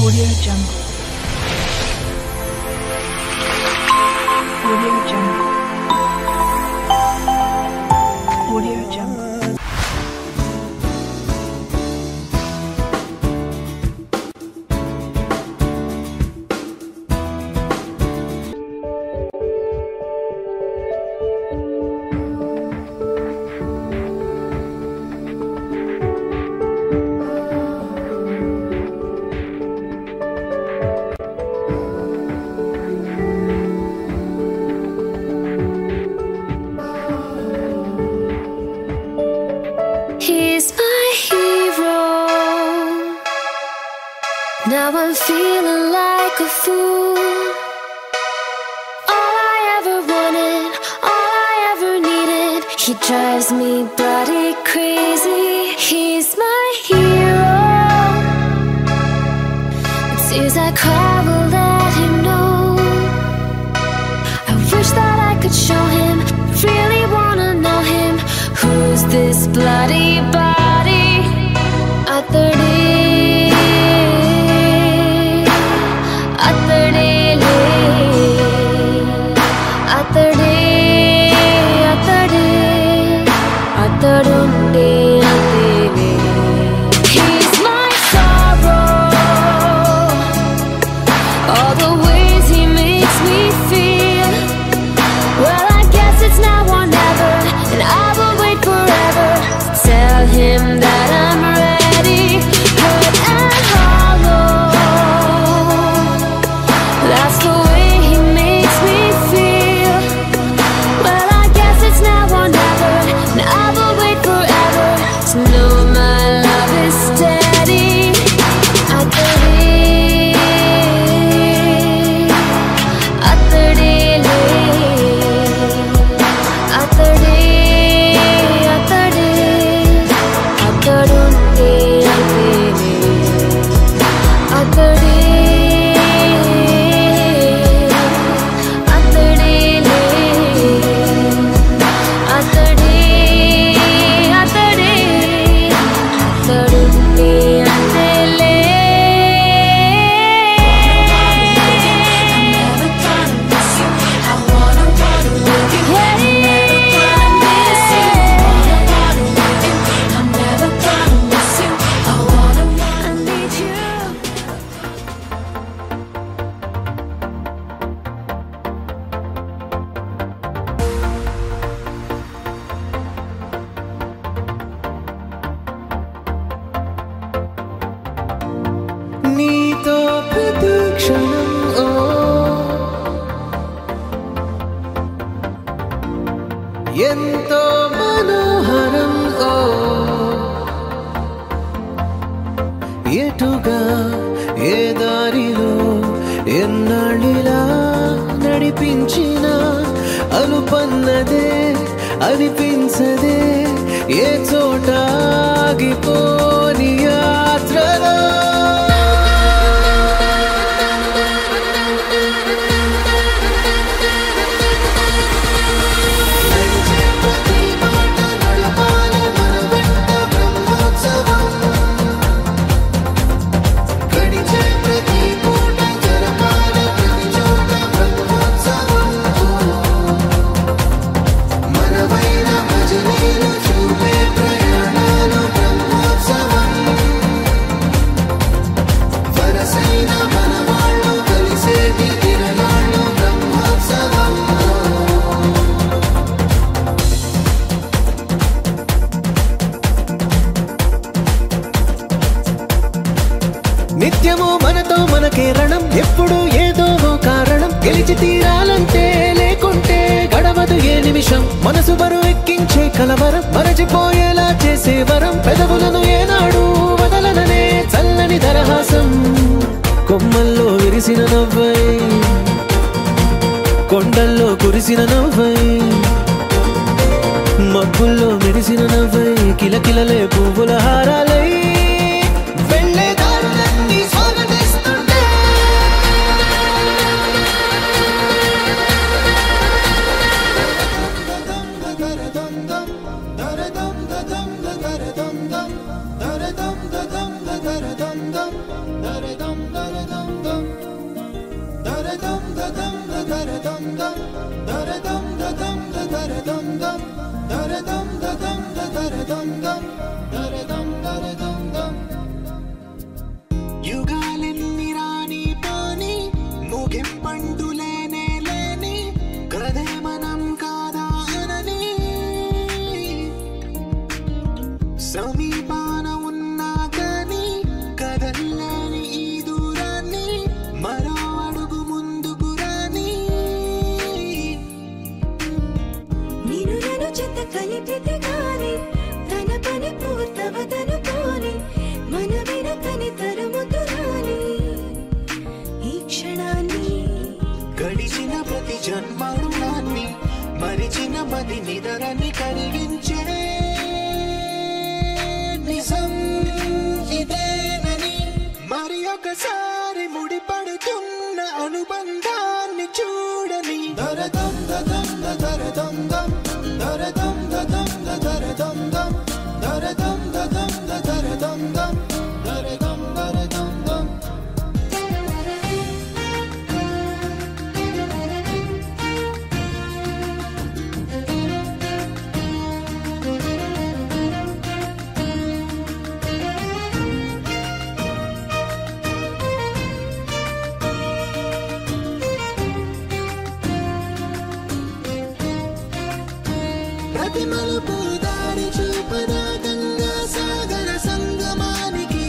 Audio Jungle. Audio Jungle. Audio Jungle. He's my hero. Now I'm feeling like a fool. All I ever wanted, all I ever needed. He drives me bloody crazy. He's my hero. The tears I cry will let him know. I wish that I could show him, really wanna know him. Who's this bloody body? At 30, at 30, at 30, at 30, at 30. He's my sorrow, all the ways he makes me feel. Well, I guess it's now or never, and I will wait forever to tell him that I'm ready. Hurt and hollow, that's the way he makes me feel. Well, I guess it's now or never, and I will wait forever to know my love is steady. At 30, at 30, at 30, at 30, at 30, at 30, at 30, at 30, at 30, at 30. నీతో ప్రతి క్షణం ఎంతో మనోహరం ఎటుగా ఏ దారిలో ఎన్నాళ్ళిలా నడిపించిన అనుపన్నదే అనిపించదే ఏ చోట ఆగిపోని యాత్రలో నిత్యము మనతో మనకే రణం ఎప్పుడు ఏదో కారణం గెలిచి తీరాలంటే లేకుంటే గడవదు ఏ నిమిషం మనసు బరువు ఎక్కించే కలవరం మరచిపోయేలా చేసే వరం పెదవులను ఏనాడు వదలననే చల్లని దరహాసం కొమ్మల్లో విరిసిన నవ్వై కొండల్లో కురిసిన నవ్వై మబ్బుల్లో మెరిసిన నవ్వై కిలకిలలే పువ్వుల హారాలై dum dum dum dum dum dum dum dum dum dum dum dum dum యుగాలెన్ని రాని పాని ముగింపండులేనే లేని కదే మనం కాదా అనని సమీపాన ఉన్నా కానీ కదల్లేని ఈ దూరాన్ని మరో అడుగు ముందుకు రాని నేను నన్ను చెత్త కలిపితే గాని తన పని పూర్తవదనుకోని మన వెనకని తరుముతురాని ఈ క్షణాన్ని గడిచిన ప్రతి జన్మరుణాన్ని మరిచిన మది నిదరని కలిగించే నిజం ఇదేనని మరి ఒకసారి ముడిపడుతున్న అనుబంధాన్ని చూడని దరదం దదం దరదం దం దరదం దదం దరదం దం దరదం దదం దరదం దం దరదం దరదం దం ప్రతి మలుపు దారి చూపదా గంగా సాగర సంగమానికి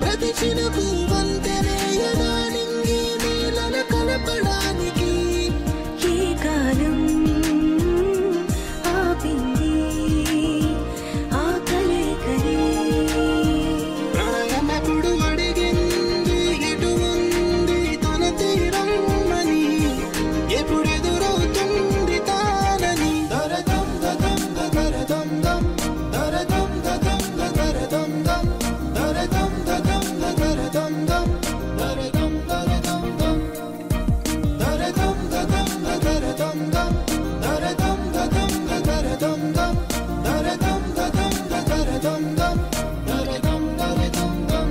ప్రతి చినుకు వంతెనేయదా నింగి నీళ్ళ కలపడానికి ఈ కాలం ఆపింది ఆ కలయికని ప్రళయమప్పుడు అడిగింది ఎటు ఉంది తన తీరమ్మని ఎప్పుడెదురవుతుంది తానని దరదం దదం దరదం దం దరదం దదం దరదం దం దరదం దదం దరదం దం దరదం దరదం దం దరదం దదం దరదం దం దరదం దదం దరదం దం దరదం దదం దరదం దం దరదం దరదం దం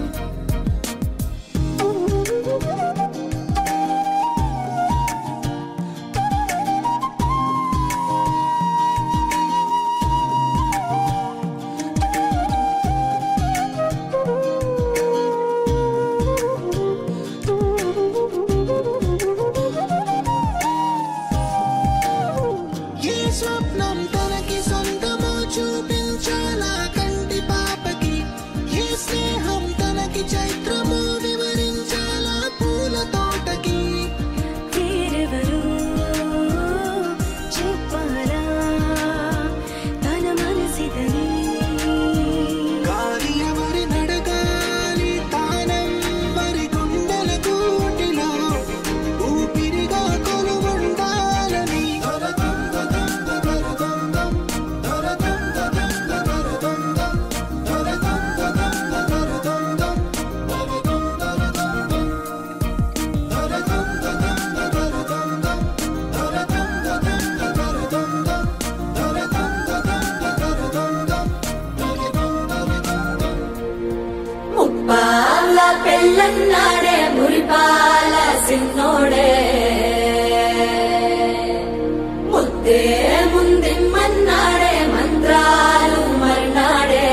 ఏ స్వప్నం తనకి సొంతమో చూపించాలా కంటి పాపకి ఏ స్నేహం తనకి చైత్రమో వివరించాలా పూల తోటకి వేరెవరు చెప్పారా తన మనసిదని గాలి ఎవరి నడగాలి తానం మరి గుండెల కూటిలో ఊపిరిగా కొలువుండాలని దరదం దదం దరదం దం దరదం దదం దరదం దం దరదం దదం దరదం దం దరదం దరదం దం దరదం దదం దరదం దం దరదం దదం దరదం దం దరదం దదం దరదం దం దరదం దరదం దం ముప్పాల పెళ్ళన్నాడే మురిపాల సిన్నోడే ముద్దే ముందిమ్మన్నాడే మంత్రాలు మర్నాడే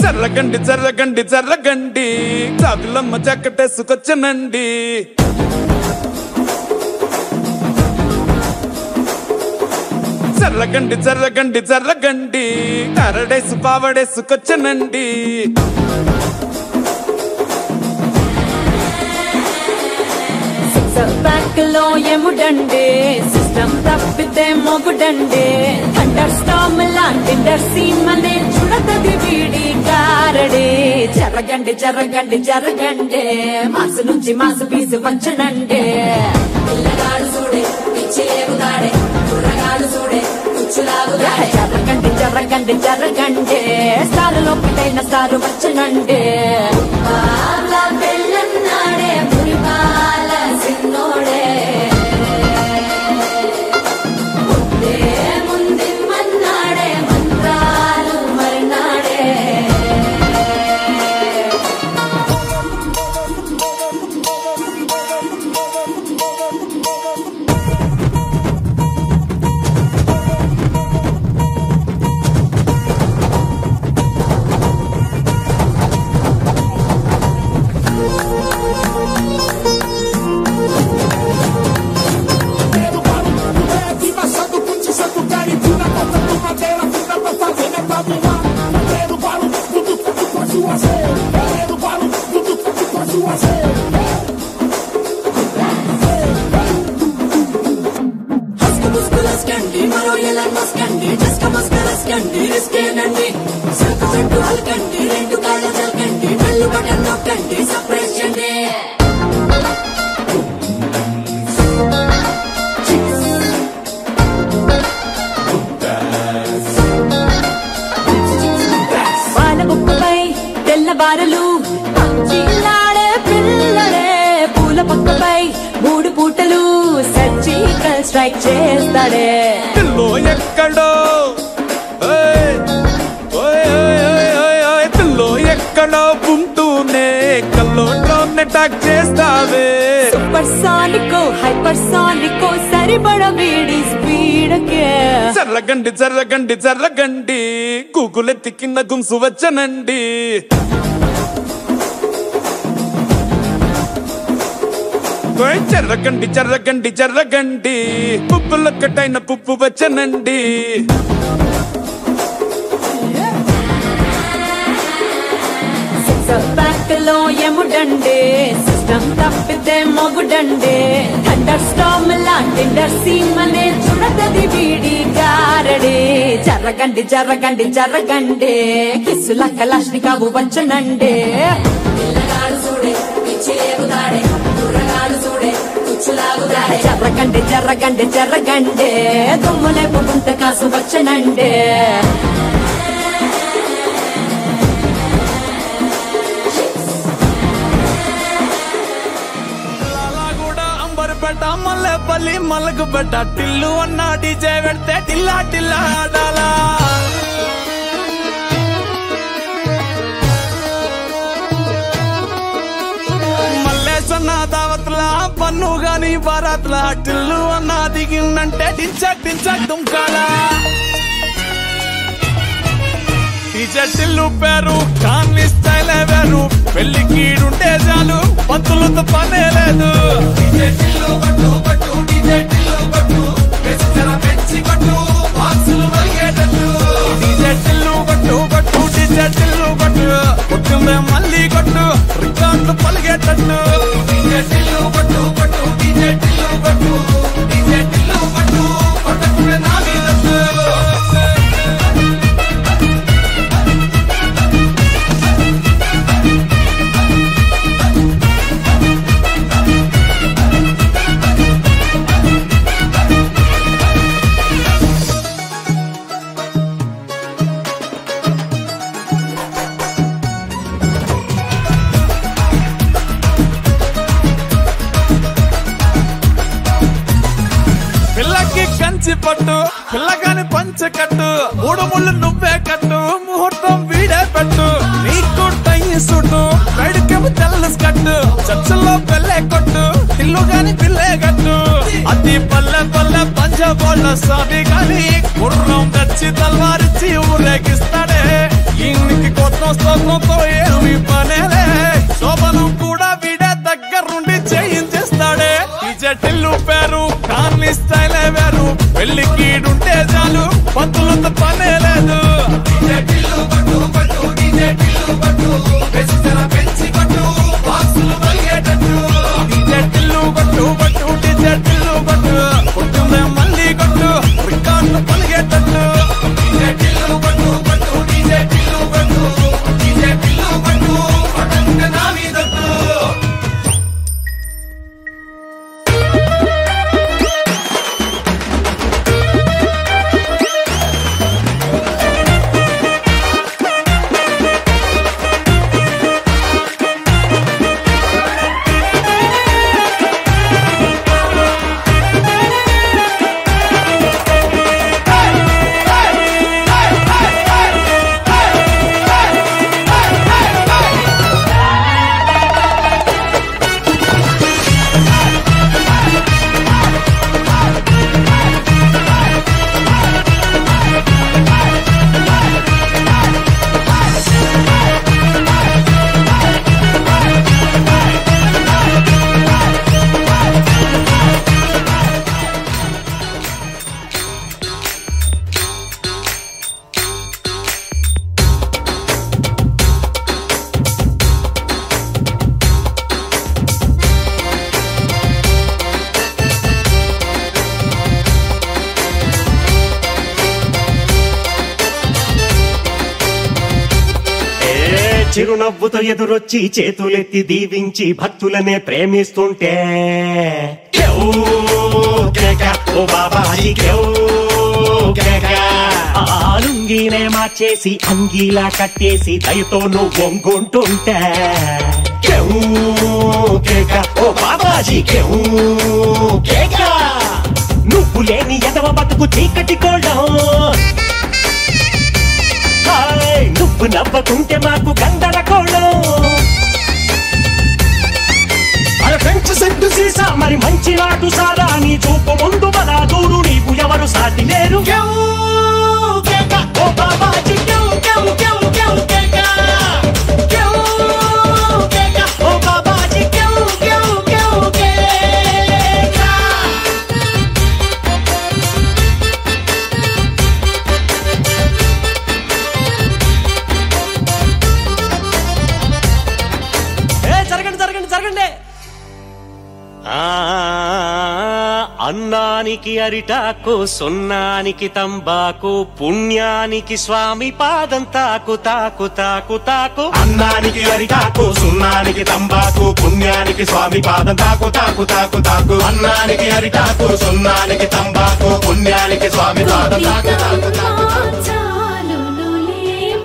జర్రగండి జర్రగండి జర్రగండి చాకులమ్మ చక్కటేసుకొచ్చనండి జర్రగండి జర్రగండి జర్రగండి కరడేసు పావడేసుకొచ్చనండి బ్యాక్ లో ఎముడండి సిస్టమ్ తప్పితే మొగుడండి అండర్ స్టామ్ లాంటి సీమనే చూడతది వీడి గారడి జరగండి జరగండి జరగండి మాసు నుంచి మాసు పీసు పంచనండి పిల్లగాడు చూడే పిచ్చి లేగుదాడే కుర్రగాడు చూడే కుచ్చులాగుదాడే జరగండి జరగండి జరగండి జరగండి స్టారులో పిటైన స్టారు వచ్చనండి పెళ్ళన్నాడే పురిపాల సిన్నోడే ముందిమ్మన్నాడే మంత్రాలు మరినాడే మరో ఎలా మస్కండి జస్ట్ మస్కరస్కండి రిస్కేనండి సరుకు చెట్టు అలకండి రెండు కాళ్ళ చల్కండి కళ్ళు బటన్ నొక్కండి సర్ప్రైజ్ చేయండి పాలబుక్కపై తెల్లబారలు చిల్లాడే పిల్లడే పూల పక్కపై మూడు పూటలు సర్జికల్ స్ట్రైక్ చేస్తాడే పిల్లో ఎక్కడో పిల్లో ఎక్కడో ఉంటూనే కల్లోనే టాక్ చేస్తావే సూపర్ సానికో హైపర్ సానికో సరిపడ వీడి స్పీడ్కే జరగండి జరగండి జరగండి కూకులెత్తి కింద గుంసు వచ్చనండి జరగండి జరగండి జరగండి పుప్పులొక్కటైన పుప్పు వచ్చనండి బ్యాక్లో ఎముడండి సిస్టమ్ తప్పితే మొగుడండి థండర్ స్టార్మ్ లాంటి సీమనే చూడతది వీడి గారడి జరగండి జరగండి జరగండి కిస్సుల కలాష్ని కావు వచ్చనండి పిల్లగాడు చూడే పిచ్చిలేగుతాడే కుర్రగాడు చూడే కుచ్చులాగుతాడే జరగండి జరగండి జరగండి దుమ్ములేపు గుంట కాసు వచ్చనండి మల్లెపల్లి మల్లకు బెట్ట టిల్లు అన్న డీజే పెడితే టిల్లా టిల్లా ఆడాలా మల్లేసన్న దావత్ల పన్ను గాని బారాత్ల టిల్లు అన్న దిగిందంటే టించక్ టించక్ దుంకాలా డీజే టిల్లు పేరు కాన్ని స్టైల్ వేరు పెళ్లి కీడుంటే చాలు పంతులతో పనే లేదు డీజే టిల్లు పట్టు పట్టు డీజే టిల్లు పట్టు వెచ్చర పెంచి పట్టు బాక్సులు మరిగేటట్టు డీజే టిల్లు పట్టు పట్టు డీజే టిల్లు పట్టు కొట్టిందే మళ్ళీ కొట్టు రికార్డులు పలిగేటట్టు డీజే టిల్లు పట్టు పట్టు డీజే టిల్లు పట్టు డీజే టిల్లు పట్టు కొట్టకునే నా మీదట్టు పట్టు పిల్లగాని పంచకట్టు మూడు ముళ్ళు నువ్వే కట్టు ముహూర్తం వీడే పెట్టు నీకు టై సుట్టు రైడ్కేమో తెల్లస్ కట్టు చర్చల్లో పెళ్ళే కొట్టు ఇల్లు గాని పిల్లే కట్టు అతి పల్లె పల్లె పంజాబోళ్ళ స్వామి గాని గుర్రం తెచ్చి తల్వారిచ్చి ఊరేగిస్తాడే ఇంటికి కొత్త స్తోత్రంతో ఏమి పనేలే శోభనం కూడా వీడే దగ్గరుండి చేయించేస్తాడే డీజే టిల్లు పేరు కాన్ని స్టైలే వేరు పెళ్లి కీడుంటే చాలు పంతులతో పనే లేదు డీజే టిల్లు పట్టు పట్టు డీజే టిల్లు పట్టు వెచ్చర పెంచి పట్టు బాక్సులు మరిగేటట్టు డీజే టిల్లు పట్టు పట్టు డీజే టిల్లు పట్టు కొట్టిందే మళ్ళీ కొట్టు రికార్డులు పలిగేటట్టు డీజే టిల్లు పట్టు పట్టు డీజే టిల్లు పట్టు డీజే టిల్లు పట్టు పట్టంగా నా మీదట్టు చిరునవ్వుతో ఎదురొచ్చి చేతులెత్తి దీవించి భక్తులనే ప్రేమిస్తుంటే కేవ్ కేక ఓ బాబాజీ కేవ్ కేక. ఆలుంగినే మార్చేసి అంగీలా కట్టేసి దయతో నువ్వు వంగుంటుంటే కేవ్ కేక ఓ బాబాజీ కేవ్ కేక. నువ్వు లేని ఎదవ బతుకు చీకటి కోళ్ళం, నువ్వు నవ్వకుంటే మాకు గందరగోళం. ఫ్రెంచ్ సెంటు సీసా మరి మంచి నాటు సారా నీ చూపు ముందు బలా దూరు నీకు ఎవరు సాటి లేరు. ఓ బాబాజీ కేవ్ కేవ్ కేవ్ కేవ్ కేక. ఓ బాబాజీ కేవ్ కేవ్ కేవ్ కేక. జరగండి జరగండి జరగండి. అన్నానికి అరిటాకు, సున్నానికి తంబాకు, పుణ్యానికి స్వామి పాదం తాకు తాకు తాకు తాకు. అన్నానికి అరిటాకు, సున్నానికి తంబాకు, పుణ్యానికి స్వామి పాదం తాకు తాకు తాకు తాకు. అన్నానికి అరిటాకు, సున్నానికి తంబాకు, పుణ్యానికి స్వామి పాదం తాకు తాకు తాకు.